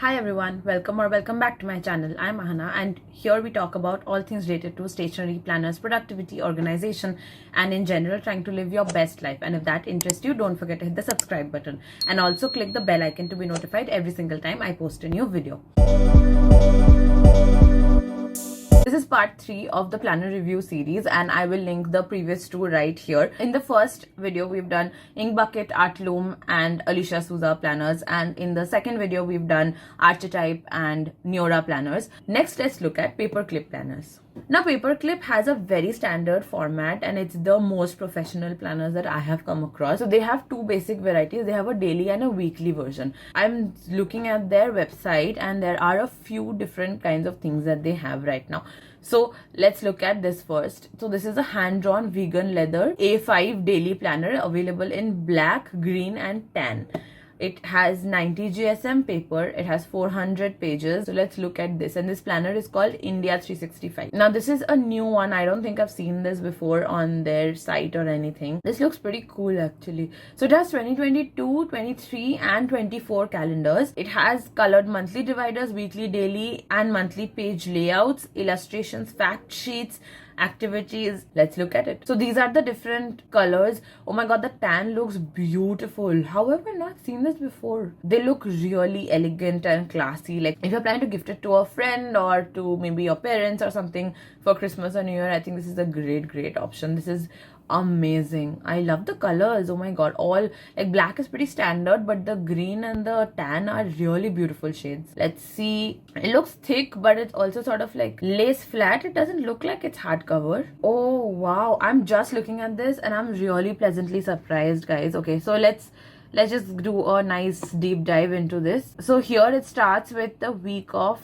Hi everyone, welcome back to my channel. I'm Ahana and here we talk about all things related to stationery, planners, productivity, organization and in general trying to live your best life. And if that interests you, don't forget to hit the subscribe button and also click the bell icon to be notified every single time I post a new video. This is part 3 of the planner review series and I will link the previous two right here. In the first video, we've done Ink Bucket, Art Loom and Alicia Souza planners, and in the second video, we've done Archetype and Neora planners. Next, let's look at paperclip planners. Now, paperclip has a very standard format and it's the most professional planners that I have come across. So they have two basic varieties. They have a daily and a weekly version. I'm looking at their website and there are a few different kinds of things that they have right now. So let's look at this first. So this is a hand-drawn vegan leather A5 daily planner available in black, green and tan. It has 90 GSM paper. It has 400 pages. So let's look at this. And this planner is called India 365. Now this is a new one. I don't think I've seen this before on their site or anything. This looks pretty cool actually. So it has 2022, 23 and 24 calendars. It has colored monthly dividers, weekly, daily and monthly page layouts, illustrations, fact sheets, activities. Let's look at it. So these are the different colors. Oh my god, the tan looks beautiful. However, I've not seen this before. They look really elegant and classy. Like if you're planning to gift it to a friend or to maybe your parents or something for Christmas or New Year, I think this is a great option. This is amazing. I love the colors. Oh my god, all like black is pretty standard, but the green and the tan are really beautiful shades. Let's see. It looks thick, but it's also sort of like lace flat. It doesn't look like it's hardcover. Oh wow, I'm just looking at this and I'm really pleasantly surprised, guys. Okay, so let's just do a nice deep dive into this. So here it starts with the week of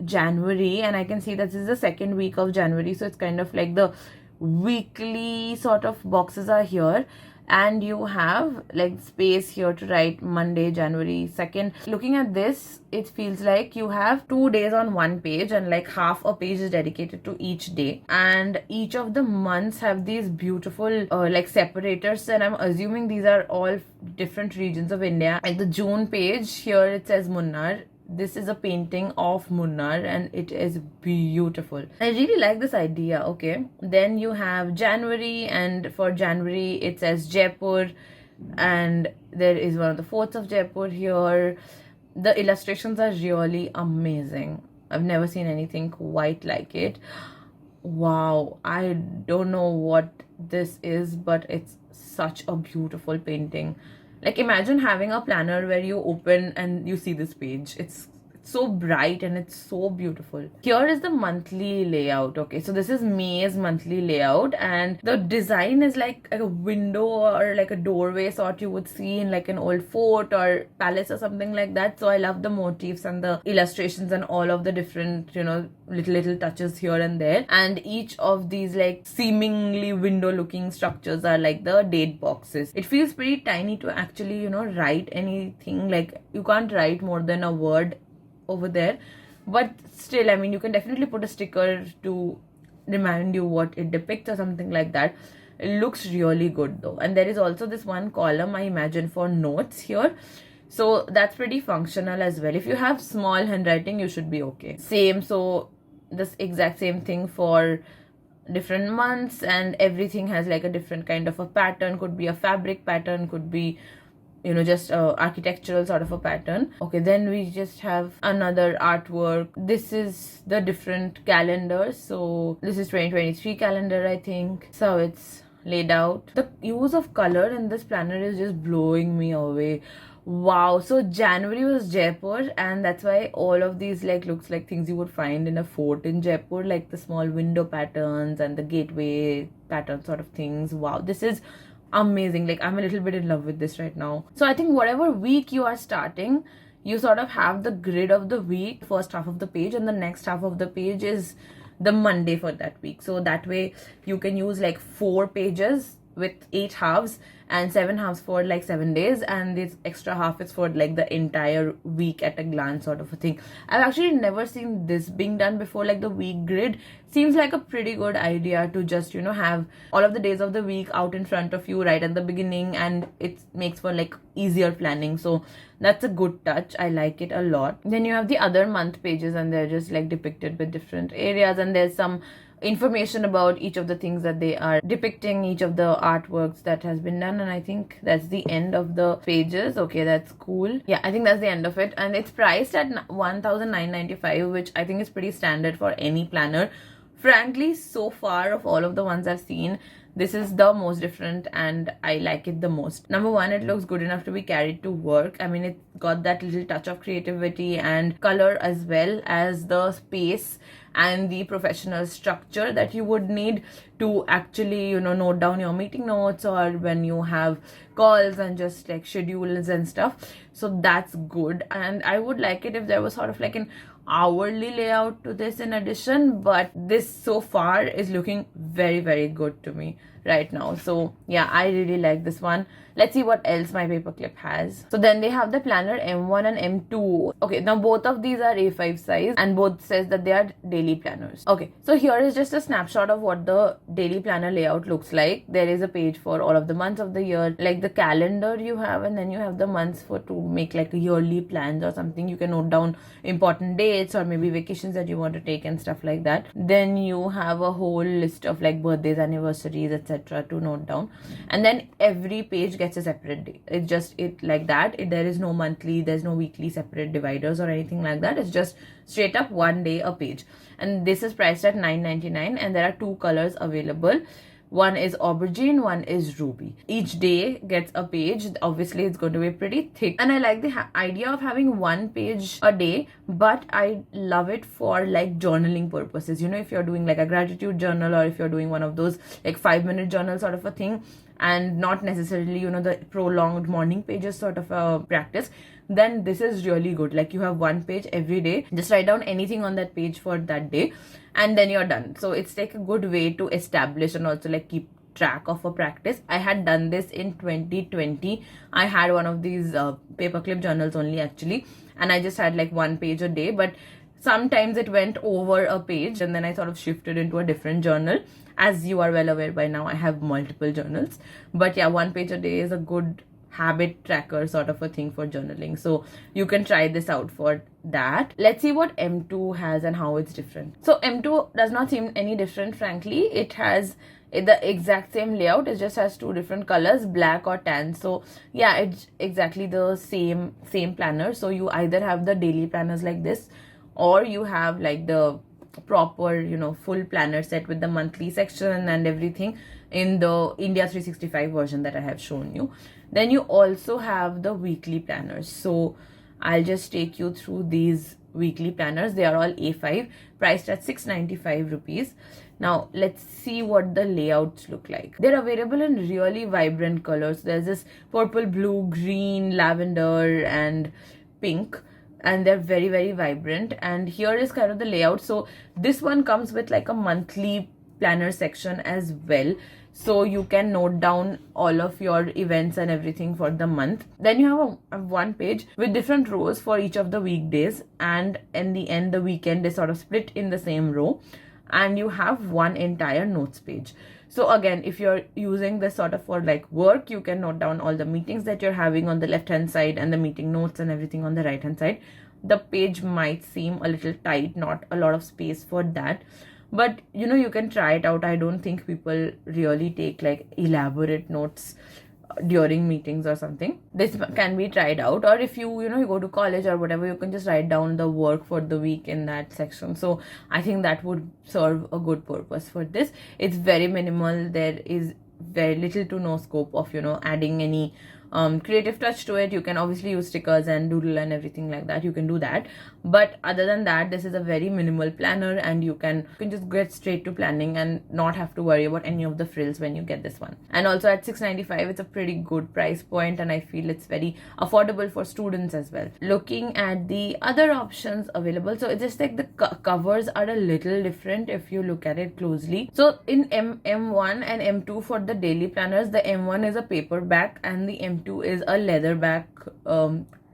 January and I can see that this is the second week of January, so it's kind of like the weekly sort of boxes are here and you have like space here to write Monday, January 2nd. Looking at this, it feels like you have 2 days on one page and like half a page is dedicated to each day, and each of the months have these beautiful like separators, and I'm assuming these are all different regions of India. Like the June page here, it says Munnar. This is a painting of Munnar and it is beautiful. I really like this idea. Okay, then you have January, and for January it says Jaipur and there is one of the forts of Jaipur here. The illustrations are really amazing. I've never seen anything quite like it. Wow, I don't know what this is, but it's such a beautiful painting. Like imagine having a planner where you open and you see this page. It's so bright and it's so beautiful. Here is the monthly layout. Okay, so this is May's monthly layout and the design is like a window or like a doorway sort you would see in like an old fort or palace or something like that. So I love the motifs and the illustrations and all of the different, little touches here and there. And each of these like seemingly window looking structures are like the date boxes. It feels pretty tiny to actually, write anything. Like you can't write more than a word over there, but still, I mean, you can definitely put a sticker to remind you what it depicts or something like that. It looks really good though. And there is also this one column I imagine for notes here, so that's pretty functional as well. If you have small handwriting, you should be okay. Same, so this exact same thing for different months, and everything has like a different kind of a pattern. Could be a fabric pattern, could be just architectural sort of a pattern. Okay, then we just have another artwork. This is the different calendars. So this is 2023 calendar, I think. So it's laid out. The use of color in this planner is just blowing me away. Wow, so January was Jaipur and that's why all of these like looks like things you would find in a fort in Jaipur, like the small window patterns and the gateway pattern sort of things. Wow, this is amazing. Like I'm a little bit in love with this right now. So I think whatever week you are starting, you sort of have the grid of the week, first half of the page, and the next half of the page is the Monday for that week. So that way you can use like 4 pages with 8 halves and 7 halves for like 7 days, and this extra half is for like the entire week at a glance sort of a thing. I've actually never seen this being done before. Like the week grid seems like a pretty good idea to just, you know, have all of the days of the week out in front of you right at the beginning, and it makes for like easier planning. So that's a good touch. I like it a lot. Then you have the other month pages, and they're just like depicted with different areas, and there's some information about each of the things that they are depicting, each of the artworks that has been done. And I think that's the end of the pages. Okay, that's cool. Yeah, I think that's the end of it, and it's priced at 1,995, which I think is pretty standard for any planner. Frankly, so far of all of the ones I've seen, this is the most different and I like it the most. Number one, it looks good enough to be carried to work. I mean, it got that little touch of creativity and color, as well as the space and the professional structure that you would need to actually, you know, note down your meeting notes or when you have calls and just like schedules and stuff. So that's good, and I would like it if there was sort of like an hourly layout to this in addition, but this so far is looking very, very good to me right now. So yeah, I really like this one. Let's see what else My PaperClip has. So then they have the planner M1 and M2. Okay, now both of these are A5 size, and both says that they are daily planners. Okay, so here is just a snapshot of what the daily planner layout looks like. There is a page for all of the months of the year, like the calendar you have, and then you have the months for to make like a yearly plans or something. You can note down important dates or maybe vacations that you want to take and stuff like that. Then you have a whole list of like birthdays, anniversaries, etc. to note down, and then every page gets a separate day. It's just it like that. There is no monthly, there's no weekly separate dividers or anything like that. It's just straight up one day a page, and this is priced at $9.99, and there are 2 colors available. One is aubergine, one is ruby. Each day gets a page. Obviously, it's going to be pretty thick. And I like the idea of having 1 page a day, but I love it for like journaling purposes. You know, if you're doing like a gratitude journal, or if you're doing one of those like 5-minute journal sort of a thing, and not necessarily, you know, the prolonged morning pages sort of a practice, then this is really good. Like you have 1 page every day. Just write down anything on that page for that day, and then you're done. So it's like a good way to establish and also like keep track of a practice. I had done this in 2020. I had one of these paperclip journals only actually, and I just had like 1 page a day, but sometimes it went over a page, and then I sort of shifted into a different journal. As you are well aware by now, I have multiple journals, but yeah, 1 page a day is a good habit tracker sort of a thing for journaling. So you can try this out for that. Let's see what M2 has and how it's different. So M2 does not seem any different, frankly. It has the exact same layout. It just has 2 different colors, black or tan. So yeah, it's exactly the same planner. So you either have the daily planners like this, or you have like the proper, you know, full planner set with the monthly section and everything in the India 365 version that I have shown you. Then you also have the weekly planners. So I'll just take you through these weekly planners. They are all A5, priced at 695 rupees. Now let's see what the layouts look like. They're available in really vibrant colors. There's this purple, blue, green, lavender, and pink, and they're very, very vibrant. And here is kind of the layout. So this one comes with like a monthly planner section as well, so you can note down all of your events and everything for the month. Then you have a 1 page with different rows for each of the weekdays, and in the end the weekend is sort of split in the same row, and you have 1 entire notes page. So again, if you're using this sort of for like work, you can note down all the meetings that you're having on the left hand side and the meeting notes and everything on the right hand side. The page might seem a little tight, not a lot of space for that, but you know, you can try it out. I don't think people really take like elaborate notes during meetings or something. This can be tried out, or if you know, you go to college or whatever, you can just write down the work for the week in that section. So I think that would serve a good purpose for this. It's very minimal. There is very little to no scope of, you know, adding any creative touch to it. You can obviously use stickers and doodle and everything like that. You can do that, but other than that, this is a very minimal planner, and you can just get straight to planning and not have to worry about any of the frills when you get this one. And also at $6.95, it's a pretty good price point, and I feel it's very affordable for students as well. Looking at the other options available, so it's just like the covers are a little different if you look at it closely. So in M1 and M2 for the daily planners, the M1 is a paperback and the M2 is a leatherback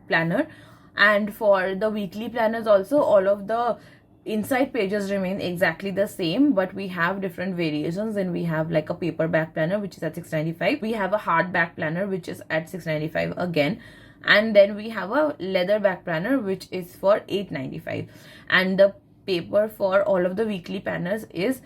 planner. And for the weekly planners also, all of the inside pages remain exactly the same, but we have different variations. And we have like a paperback planner, which is at $6.95. We have a hardback planner, which is at $6.95 again. And then we have a leatherback planner, which is for $8.95. And the paper for all of the weekly planners is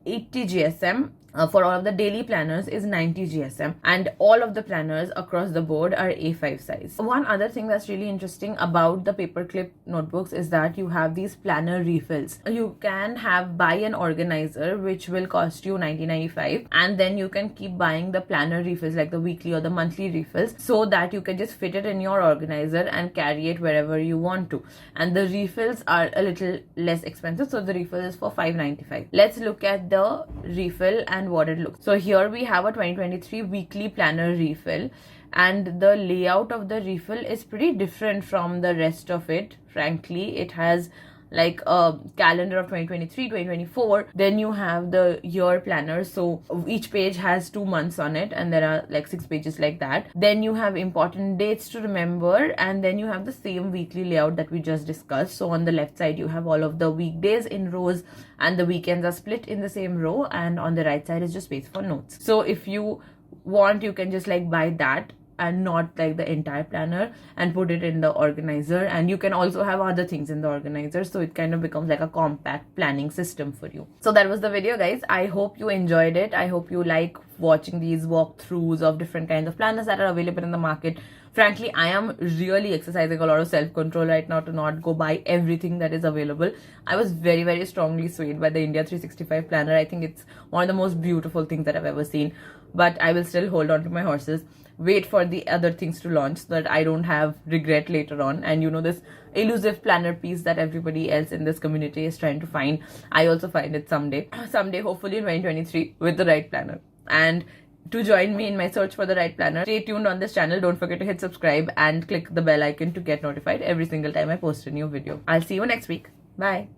80 GSM. For all of the daily planners is 90 GSM, and all of the planners across the board are A5 size. One other thing that's really interesting about the paperclip notebooks is that you have these planner refills. You can have buy an organizer, which will cost you $19.95, and then you can keep buying the planner refills, like the weekly or the monthly refills, so that you can just fit it in your organizer and carry it wherever you want to. And the refills are a little less expensive, so the refill is for $5.95. Let's look at the refill and what it looks. So here we have a 2023 weekly planner refill, and the layout of the refill is pretty different from the rest of it. Frankly, it has like a calendar of 2023, 2024. Then you have the year planner, so each page has 2 months on it, and there are like 6 pages like that. Then you have important dates to remember, and then you have the same weekly layout that we just discussed. So on the left side you have all of the weekdays in rows, and the weekends are split in the same row, and on the right side is just space for notes. So if you want, you can just like buy that and not like the entire planner and put it in the organizer. And you can also have other things in the organizer, so it kind of becomes like a compact planning system for you. So that was the video, guys. I hope you enjoyed it. I hope you like watching these walkthroughs of different kinds of planners that are available in the market. Frankly, I am really exercising a lot of self-control right now to not go buy everything that is available. I was very, very strongly swayed by the India 365 planner. I think it's one of the most beautiful things that I've ever seen. But I will still hold on to my horses, wait for the other things to launch so that I don't have regret later on. And you know, this elusive planner piece that everybody else in this community is trying to find, I also find it someday, hopefully in 2023, with the right planner. And to join me in my search for the right planner, stay tuned on this channel. Don't forget to hit subscribe and click the bell icon to get notified every single time I post a new video. I'll see you next week. Bye.